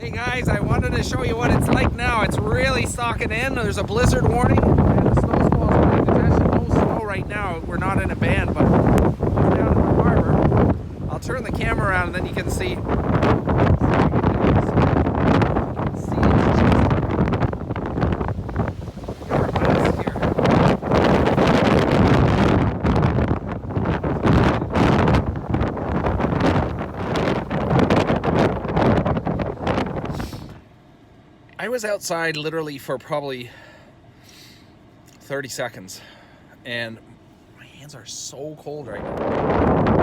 Hey guys, I wanted to show you what it's like now. It's really stalking in. There's a blizzard warning and the snow squall's running. There's actually no snow right now. We're not in a band, but it's down in the harbor. I'll turn the camera around and then you can see. I was outside literally for probably 30 seconds and my hands are so cold right now.